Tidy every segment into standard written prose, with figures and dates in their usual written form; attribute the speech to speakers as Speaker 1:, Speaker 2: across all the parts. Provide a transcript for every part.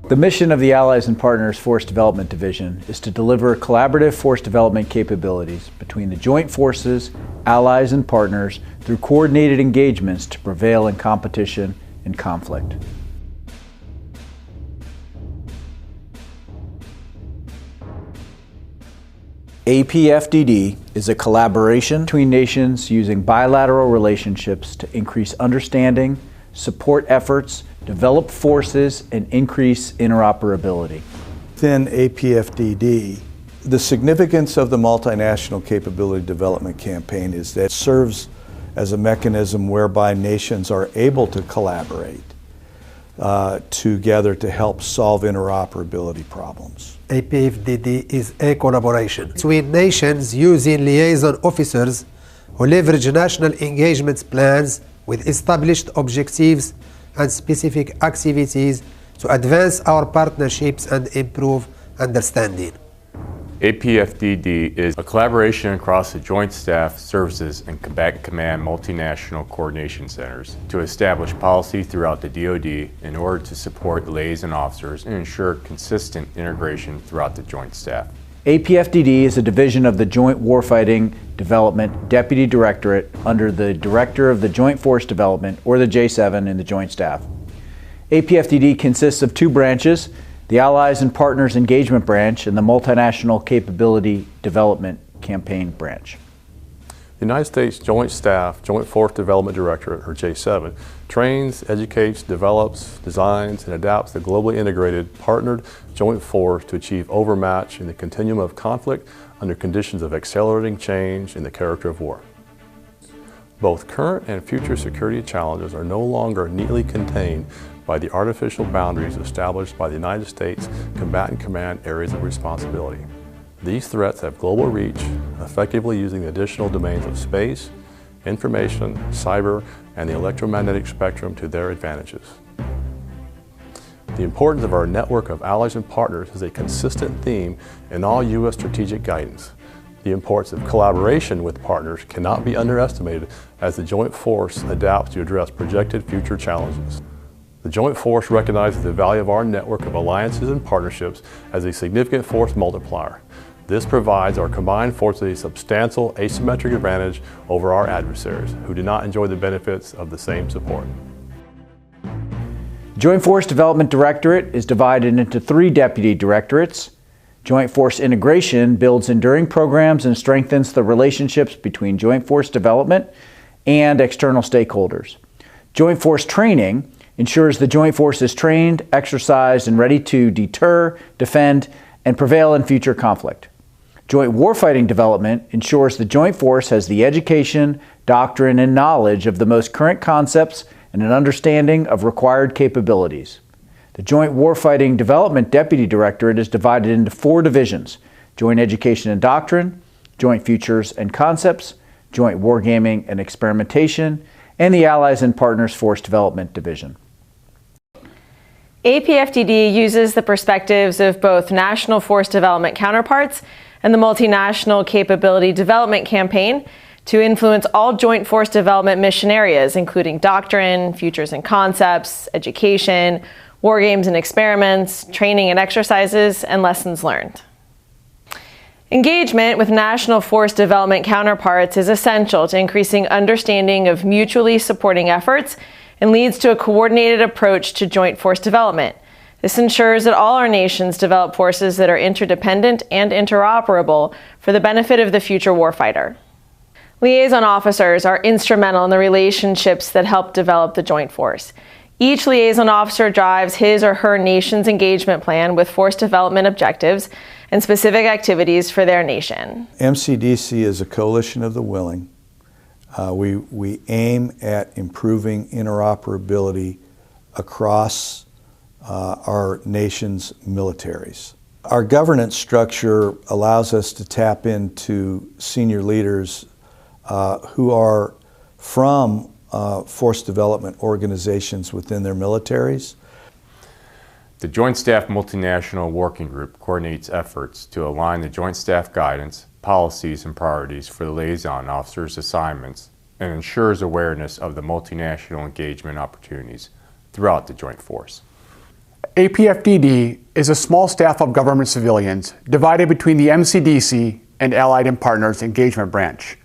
Speaker 1: The mission of the Allies and Partners Force Development Division is to deliver collaborative force development capabilities between the joint forces, allies, and partners through coordinated engagements to prevail in competition and conflict. APFDD is a collaboration between nations using bilateral relationships to increase understanding, support efforts, develop forces, and increase interoperability.
Speaker 2: Within APFDD, the significance of the Multinational Capability Development Campaign is that it serves as a mechanism whereby nations are able to collaborate together to help solve interoperability problems.
Speaker 3: APFDD is a collaboration between nations using liaison officers who leverage national engagement plans with established objectives and specific activities to advance our partnerships and improve understanding.
Speaker 4: APFDD is a collaboration across the Joint Staff Services and Combatant Command Multinational Coordination Centers to establish policy throughout the DoD in order to support liaison officers and ensure consistent integration throughout the Joint Staff.
Speaker 1: APFDD is a division of the Joint Warfighting Development Deputy Directorate under the Director of the Joint Force Development, or the J7, in the Joint Staff. APFDD consists of two branches, the Allies and Partners Engagement Branch and the Multinational Capability Development Campaign Branch.
Speaker 5: The United States Joint Staff, Joint Force Development Directorate, or J7, trains, educates, develops, designs, and adapts the globally integrated, partnered joint force to achieve overmatch in the continuum of conflict under conditions of accelerating change in the character of war. Both current and future security challenges are no longer neatly contained by the artificial boundaries established by the United States Combatant Command areas of responsibility. These threats have global reach, effectively using the additional domains of space, information, cyber, and the electromagnetic spectrum to their advantages. The importance of our network of allies and partners is a consistent theme in all U.S. strategic guidance. The importance of collaboration with partners cannot be underestimated as the joint force adapts to address projected future challenges. The Joint Force recognizes the value of our network of alliances and partnerships as a significant force multiplier. This provides our combined forces a substantial asymmetric advantage over our adversaries, who do not enjoy the benefits of the same support.
Speaker 1: Joint Force Development Directorate is divided into three deputy directorates. Joint Force Integration builds enduring programs and strengthens the relationships between Joint Force Development and external stakeholders. Joint Force Training ensures the Joint Force is trained, exercised, and ready to deter, defend, and prevail in future conflict. Joint Warfighting Development ensures the Joint Force has the education, doctrine, and knowledge of the most current concepts and an understanding of required capabilities. The Joint Warfighting Development Deputy Directorate is divided into four divisions: Joint Education and Doctrine, Joint Futures and Concepts, Joint Wargaming and Experimentation, and the Allies and Partners Force Development Division.
Speaker 6: APFDD uses the perspectives of both national force development counterparts and the Multinational Capability Development Campaign to influence all joint force development mission areas, including doctrine, futures and concepts, education, war games and experiments, training and exercises, and lessons learned. Engagement with national force development counterparts is essential to increasing understanding of mutually supporting efforts and leads to a coordinated approach to joint force development. This ensures that all our nations develop forces that are interdependent and interoperable for the benefit of the future warfighter. Liaison officers are instrumental in the relationships that help develop the joint force. Each liaison officer drives his or her nation's engagement plan with force development objectives and specific activities for their nation.
Speaker 2: MCDC is a coalition of the willing. We aim at improving interoperability across our nation's militaries. Our governance structure allows us to tap into senior leaders who are from force development organizations within their militaries.
Speaker 4: The Joint Staff Multinational Working Group coordinates efforts to align the Joint Staff guidance, policies, and priorities for the liaison officers' assignments and ensures awareness of the multinational engagement opportunities throughout the Joint Force.
Speaker 7: APFDD is a small staff of government civilians divided between the MCDC and Allied and Partners Engagement Branch.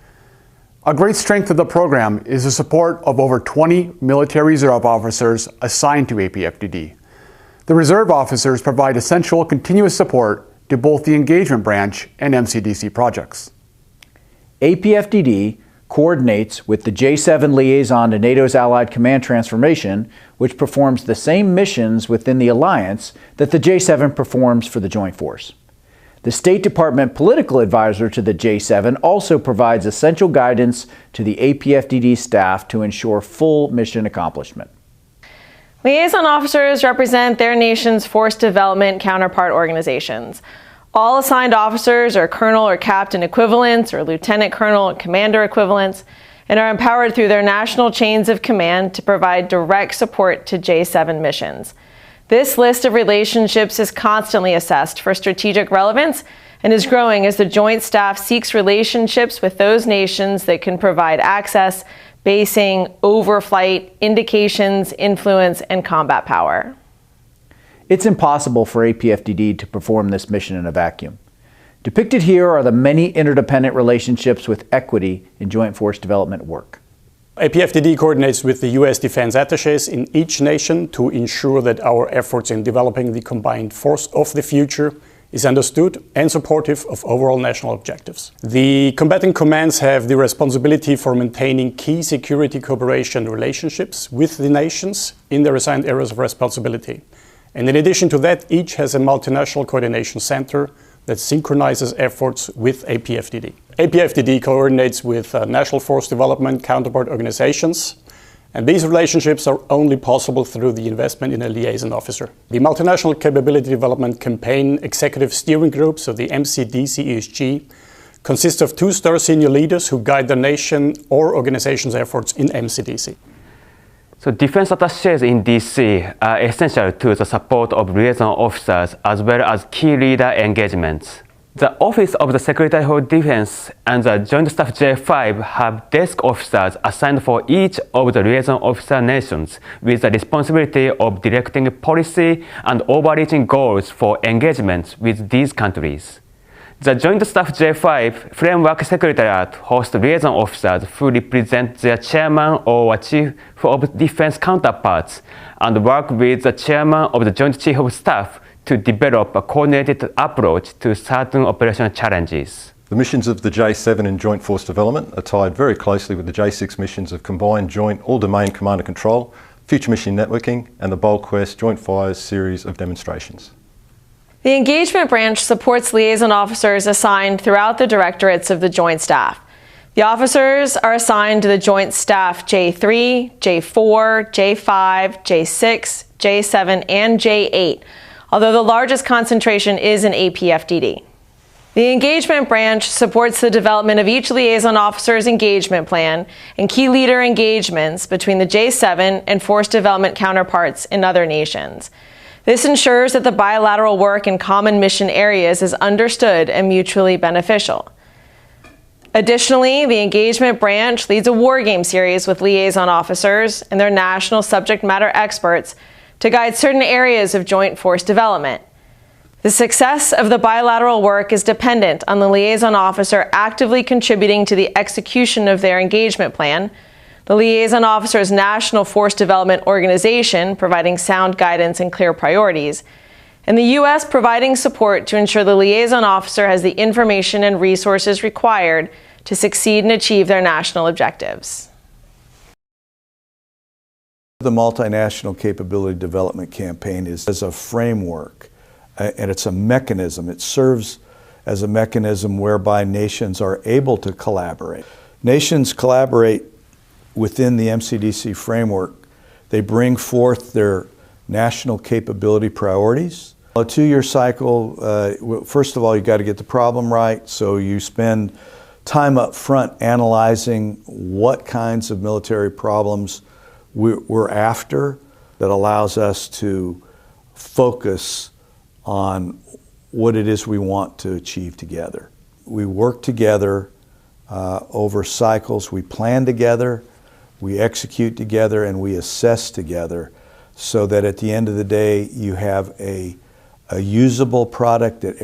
Speaker 7: A great strength of the program is the support of over 20 military reserve officers assigned to APFDD. The reserve officers provide essential continuous support to both the engagement branch and MCDC projects.
Speaker 1: APFDD coordinates with the J7 liaison to NATO's Allied Command Transformation, which performs the same missions within the alliance that the J7 performs for the Joint Force. The State Department political advisor to the J7 also provides essential guidance to the APFDD staff to ensure full mission accomplishment.
Speaker 6: Liaison officers represent their nation's force development counterpart organizations. All assigned officers are colonel or captain equivalents or lieutenant colonel and commander equivalents and are empowered through their national chains of command to provide direct support to J7 missions. This list of relationships is constantly assessed for strategic relevance and is growing as the Joint Staff seeks relationships with those nations that can provide access, basing, overflight, indications, influence, and combat power.
Speaker 1: It's impossible for APFDD to perform this mission in a vacuum. Depicted here are the many interdependent relationships with equity in joint force development work.
Speaker 8: APFDD coordinates with the U.S. defense attachés in each nation to ensure that our efforts in developing the combined force of the future is understood and supportive of overall national objectives. The combatant commands have the responsibility for maintaining key security cooperation relationships with the nations in their assigned areas of responsibility. And in addition to that, each has a multinational coordination center that synchronizes efforts with APFDD. APFDD coordinates with national force development counterpart organizations, and these relationships are only possible through the investment in a liaison officer. The Multinational Capability Development Campaign Executive Steering Group, so the MCDC-ESG, consists of 2-star senior leaders who guide the nation or organization's efforts in MCDC.
Speaker 9: So defense attachés in DC are essential to the support of liaison officers as well as key leader engagements. The Office of the Secretary of Defense and the Joint Staff J5 have desk officers assigned for each of the liaison officer nations with the responsibility of directing policy and overreaching goals for engagements with these countries. The Joint Staff J5 Framework Secretariat hosts liaison officers who represent their chairman or chief of defense counterparts and work with the chairman of the Joint Chief of Staff to develop a coordinated approach to certain operational challenges.
Speaker 5: The missions of the J7 in Joint Force Development are tied very closely with the J6 missions of Combined Joint All-Domain Command and Control, Future Mission Networking, and the Bold Quest Joint Fires series of demonstrations.
Speaker 6: The engagement branch supports liaison officers assigned throughout the directorates of the Joint Staff. The officers are assigned to the Joint Staff J3, J4, J5, J6, J7, and J8, although the largest concentration is in APFDD. The engagement branch supports the development of each liaison officer's engagement plan and key leader engagements between the J7 and force development counterparts in other nations. This ensures that the bilateral work in common mission areas is understood and mutually beneficial. Additionally, the engagement branch leads a wargame series with liaison officers and their national subject matter experts to guide certain areas of joint force development. The success of the bilateral work is dependent on the liaison officer actively contributing to the execution of their engagement plan, the liaison officer's national force development organization providing sound guidance and clear priorities, and the U.S. providing support to ensure the liaison officer has the information and resources required to succeed and achieve their national objectives.
Speaker 2: The Multinational Capability Development Campaign is a framework, and it's a mechanism. It serves as a mechanism whereby nations are able to collaborate. Nations collaborate within the MCDC framework. They bring forth their national capability priorities. A 2-year cycle, first of all, you got to get the problem right, so you spend time up front analyzing what kinds of military problems we're after that allows us to focus on what it is we want to achieve together. We work together over cycles, we plan together, we execute together, and we assess together so that at the end of the day you have a usable product that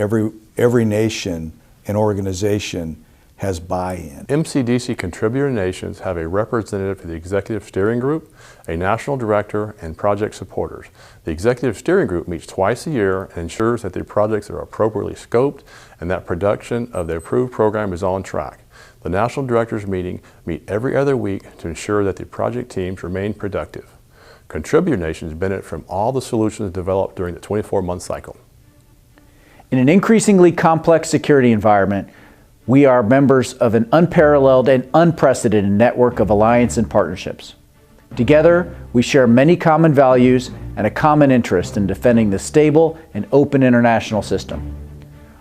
Speaker 2: every nation and organization has buy-in.
Speaker 5: MCDC contributor nations have a representative for the Executive Steering Group, a national director, and project supporters. The Executive Steering Group meets twice a year and ensures that the projects are appropriately scoped and that production of the approved program is on track. The National Directors meet every other week to ensure that the project teams remain productive. Contributor nations benefit from all the solutions developed during the 24-month cycle.
Speaker 1: In an increasingly complex security environment, we are members of an unparalleled and unprecedented network of alliance and partnerships. Together, we share many common values and a common interest in defending the stable and open international system.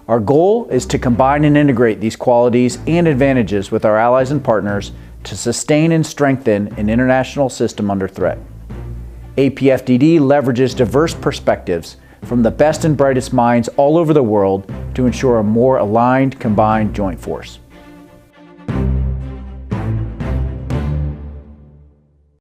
Speaker 1: Our goal is to combine and integrate these qualities and advantages with our allies and partners to sustain and strengthen an international system under threat. APFDD leverages diverse perspectives from the best and brightest minds all over the world to ensure a more aligned, combined joint force.